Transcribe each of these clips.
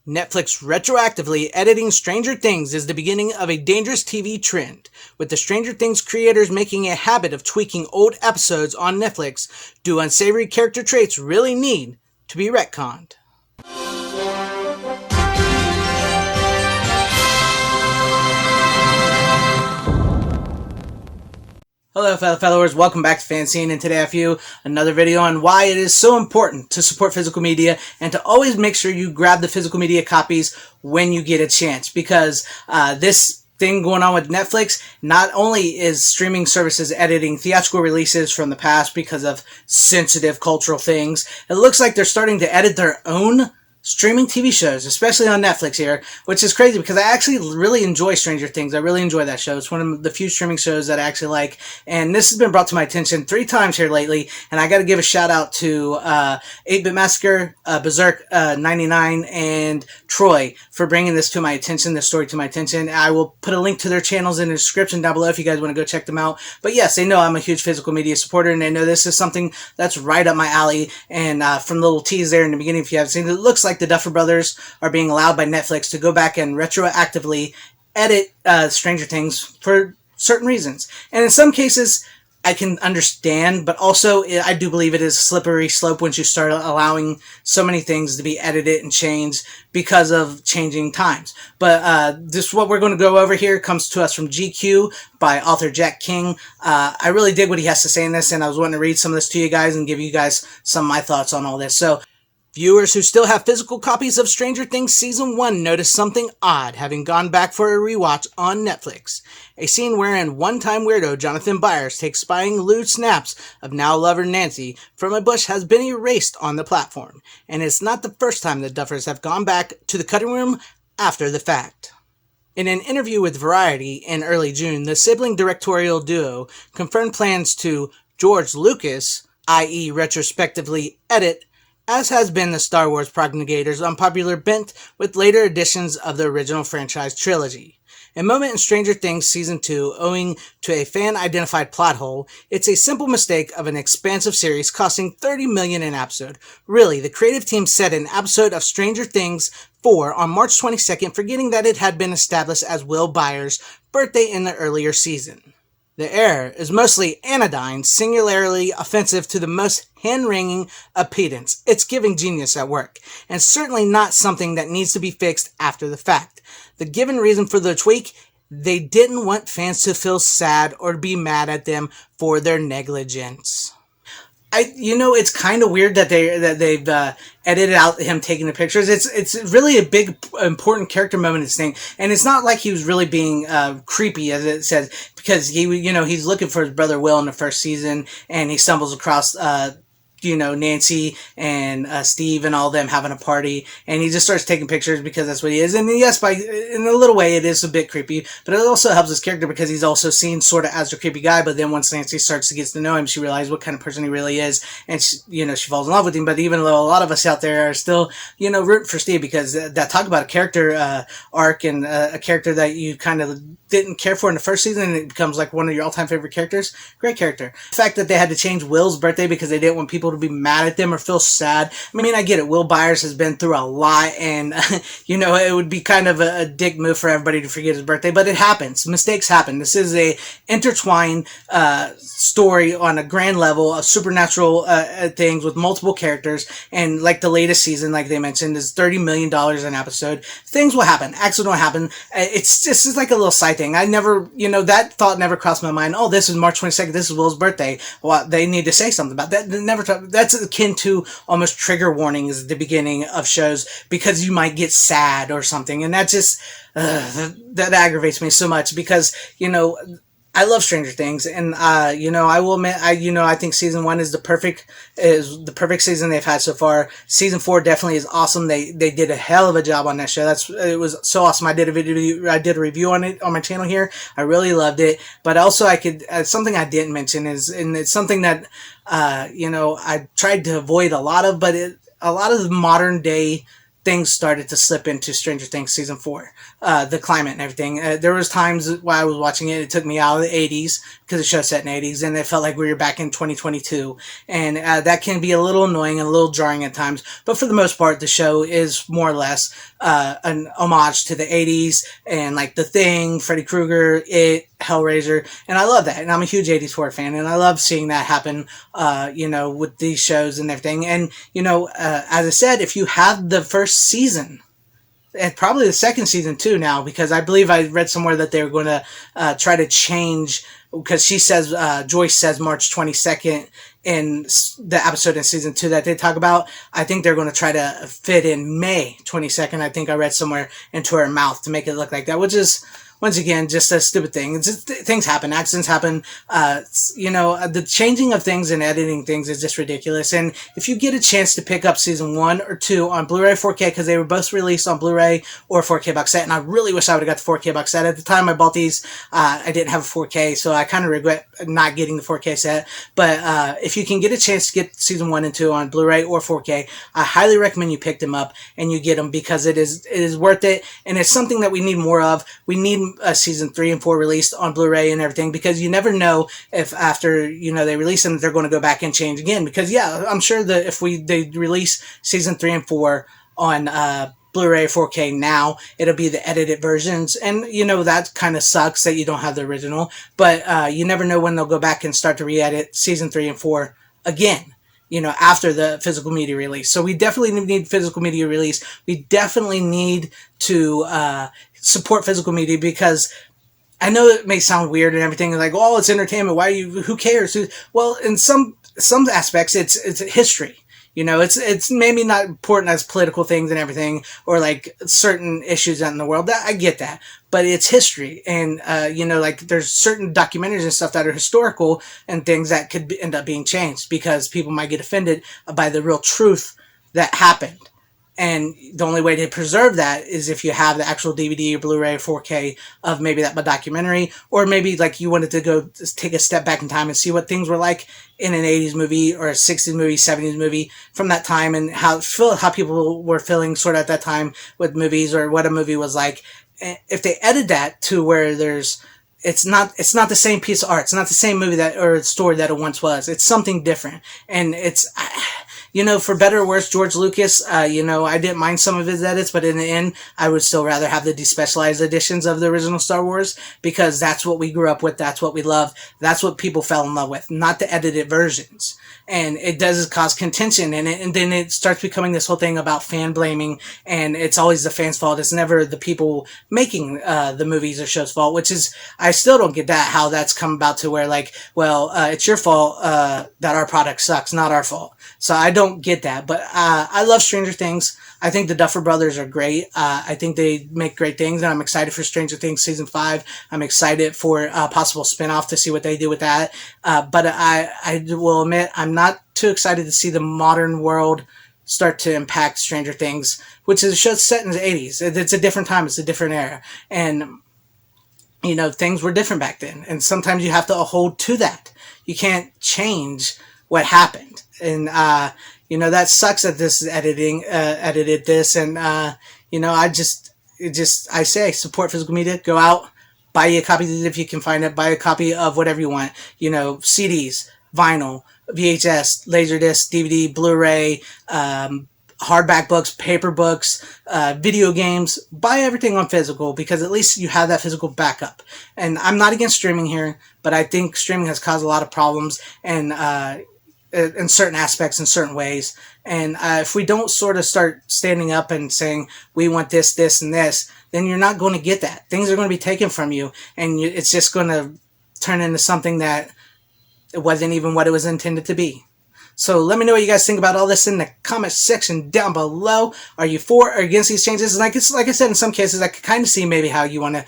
Netflix retroactively editing Stranger Things is the beginning of a dangerous TV trend, with the Stranger Things creators making a habit of tweaking old episodes on Netflix. Do unsavory character traits really need to be retconned? Hello fellow followers, welcome back to FanZcene, and today I have for you another video on why it is so important to support physical media and to always make sure you grab the physical media copies when you get a chance, because this thing going on with Netflix, not only is streaming services editing theatrical releases from the past because of sensitive cultural things, it looks like they're starting to edit their own streaming TV shows, especially on Netflix here, which is crazy because I actually really enjoy Stranger Things. I really enjoy that show. It's one of the few streaming shows that I actually like, and this has been brought to my attention 3 times here lately, and I got to give a shout out to 8-Bit Massacre, Berserk 99, and Troy for bringing this to my attention, this story to my attention. I will put a link to their channels in the description down below if you guys want to go check them out. But yes, they know I'm a huge physical media supporter, and they know this is something that's right up my alley, and from the little tease there in the beginning, if you haven't seen it, it looks like the Duffer Brothers are being allowed by Netflix to go back and retroactively edit Stranger Things for certain reasons. And in some cases, I can understand, but also I do believe it is a slippery slope once you start allowing so many things to be edited and changed because of changing times. But this, what we're going to go over here, comes to us from GQ by author Jack King. I really dig what he has to say in this, and I was wanting to read some of this to you guys and give you guys some of my thoughts on all this. So, viewers who still have physical copies of Stranger Things Season 1 notice something odd having gone back for a rewatch on Netflix. A scene wherein one-time weirdo Jonathan Byers takes spying lewd snaps of now-lover Nancy from a bush has been erased on the platform, and it's not the first time the Duffers have gone back to the cutting room after the fact. In an interview with Variety in early June, the sibling directorial duo confirmed plans to George Lucas, i.e. retrospectively edit, as has been the Star Wars progenitor's unpopular bent with later editions of the original franchise trilogy. A moment in Stranger Things Season 2 owing to a fan-identified plot hole, it's a simple mistake of an expansive series costing $30 million an episode. Really, the creative team set an episode of Stranger Things 4 on March 22nd, forgetting that it had been established as Will Byers' birthday in the earlier season. The error is mostly anodyne, singularly offensive to the most hand-wringing of pedants. It's giving genius at work, and certainly not something that needs to be fixed after the fact. The given reason for the tweak: they didn't want fans to feel sad or be mad at them for their negligence. It's kind of weird that they've edited out him taking the pictures. It's really a big, important character moment in this thing, and it's not like he was really being creepy, as it says, because he's looking for his brother Will in the first season, and he stumbles across Nancy and Steve and all them having a party, and he just starts taking pictures because that's what he is. And yes, in a little way, it is a bit creepy, but it also helps his character because he's also seen sort of as a creepy guy. But then once Nancy starts to get to know him, she realizes what kind of person he really is, and she falls in love with him. But even though a lot of us out there are still rooting for Steve, because that talk about a character arc and a character that you kind of didn't care for in the first season, and it becomes like one of your all-time favorite characters. Great character. The fact that they had to change Will's birthday because they didn't want people to be mad at them or feel sad. I mean, I get it. Will Byers has been through a lot, and it would be kind of a dick move for everybody to forget his birthday, but it happens. Mistakes happen. This is a intertwined story on a grand level of supernatural things with multiple characters, and like the latest season, like they mentioned, is $30 million an episode. Things will happen. Accidents will happen. It's just like a little side thing. I never, that thought never crossed my mind. Oh, this is March 22nd. This is Will's birthday. Well, they need to say something about that. That's akin to almost trigger warnings at the beginning of shows because you might get sad or something. And that just, that aggravates me so much because, I love Stranger Things, and I will admit, I think Season 1 is the perfect season they've had so far. Season 4 definitely is awesome. They did a hell of a job on that show. It was so awesome. I did a review on it on my channel here. I really loved it. But also, something I didn't mention is, and it's something that I tried to avoid a lot of, but a lot of the modern day things started to slip into Stranger Things Season 4. The climate and everything. There was times while I was watching it, it took me out of the 80s, because the show's set in the 80s, and it felt like we were back in 2022. And that can be a little annoying and a little jarring at times. But for the most part, the show is more or less an homage to the 80s and like The Thing, Freddy Krueger, It, Hellraiser, and I love that. And I'm a huge 80s horror fan, and I love seeing that happen, with these shows and everything. And, as I said, if you have the first season, and probably the second season too now, because I believe I read somewhere that they were going to try to change, because she says, Joyce says March 22nd in the episode in season 2 that they talk about. I think they're going to try to fit in May 22nd. I think I read somewhere into her mouth to make it look like that, which is, once again, just a stupid thing. It's just, things happen, accidents happen. The changing of things and editing things is just ridiculous. And if you get a chance to pick up season 1 or 2 on Blu-ray 4K, because they were both released on Blu-ray or 4K box set, and I really wish I would have got the 4K box set. At the time I bought these, I didn't have a 4K, so I kind of regret not getting the 4K set. But if you can get a chance to get season 1 and 2 on Blu-ray or 4K, I highly recommend you pick them up and you get them, because it is worth it, and it's something that we need more of. We need season 3 and 4 released on Blu-ray and everything, because you never know if after they release them they're going to go back and change again. Because I'm sure that if they release season 3 and 4 on Blu-ray 4K now, it'll be the edited versions, and that kind of sucks that you don't have the original. But you never know when they'll go back and start to re-edit season 3 and 4 again, after the physical media release. So we definitely need physical media release. We definitely need to support physical media, because I know it may sound weird and everything, like, oh, it's entertainment, who cares? Well, in some aspects, it's history. It's maybe not important as political things and everything, or like certain issues out in the world. That I get that, but it's history, and like there's certain documentaries and stuff that are historical and things that could end up being changed because people might get offended by the real truth that happened. And the only way to preserve that is if you have the actual DVD or Blu-ray or 4K of maybe that documentary, or maybe like you wanted to go take a step back in time and see what things were like in an 80s movie or a 60s movie, 70s movie from that time, and how people were feeling sort of at that time with movies, or what a movie was like. If they edit that to where it's not the same piece of art, it's not the same movie or story that it once was. It's something different, and it's. For better or worse, George Lucas, I didn't mind some of his edits, but in the end, I would still rather have the despecialized editions of the original Star Wars, because that's what we grew up with, that's what we love, that's what people fell in love with, not the edited versions. And it does cause contention, and then it starts becoming this whole thing about fan blaming, and it's always the fans' fault. It's never the people making the movies or shows' fault, which is, I still don't get how that's come about to where, like, well, it's your fault that our product sucks, not our fault. So I don't get that, but I love Stranger Things. I think the Duffer Brothers are great. I think they make great things, and I'm excited for Stranger Things Season 5. I'm excited for a possible spinoff to see what they do with that. But I will admit, I'm not too excited to see the modern world start to impact Stranger Things, which is a show set in the 80s. It's a different time. It's a different era. And, things were different back then. And sometimes you have to hold to that. You can't change what happened. And, that sucks that this is edited this. And, I say support physical media. Go out, buy you a copy if you can find it. Buy a copy of whatever you want. CDs, vinyl, VHS, Laserdisc, DVD, Blu-ray, hardback books, paper books, video games. Buy everything on physical, because at least you have that physical backup. And I'm not against streaming here, but I think streaming has caused a lot of problems, and in certain aspects, in certain ways. And if we don't sort of start standing up and saying, we want this, this, and this, then you're not going to get that. Things are going to be taken from you, and it's just going to turn into something that it wasn't even what it was intended to be. So let me know what you guys think about all this in the comment section down below. Are you for or against these changes? Like I said, in some cases, I could kind of see maybe how you want to,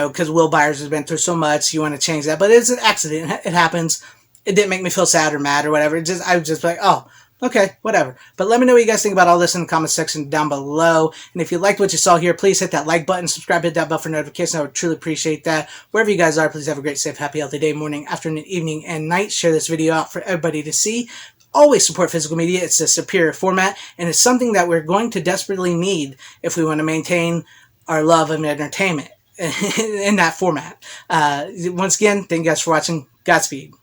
because Will Byers has been through so much, you want to change that. But it's an accident. It happens. It didn't make me feel sad or mad or whatever. I was just like, oh, okay, whatever. But let me know what you guys think about all this in the comment section down below. And if you liked what you saw here, please hit that like button, subscribe, hit that bell for notifications. I would truly appreciate that. Wherever you guys are, please have a great, safe, happy, healthy day, morning, afternoon, evening, and night. Share this video out for everybody to see. Always support physical media. It's a superior format, and it's something that we're going to desperately need if we want to maintain our love of entertainment in that format. Once again, thank you guys for watching. Godspeed.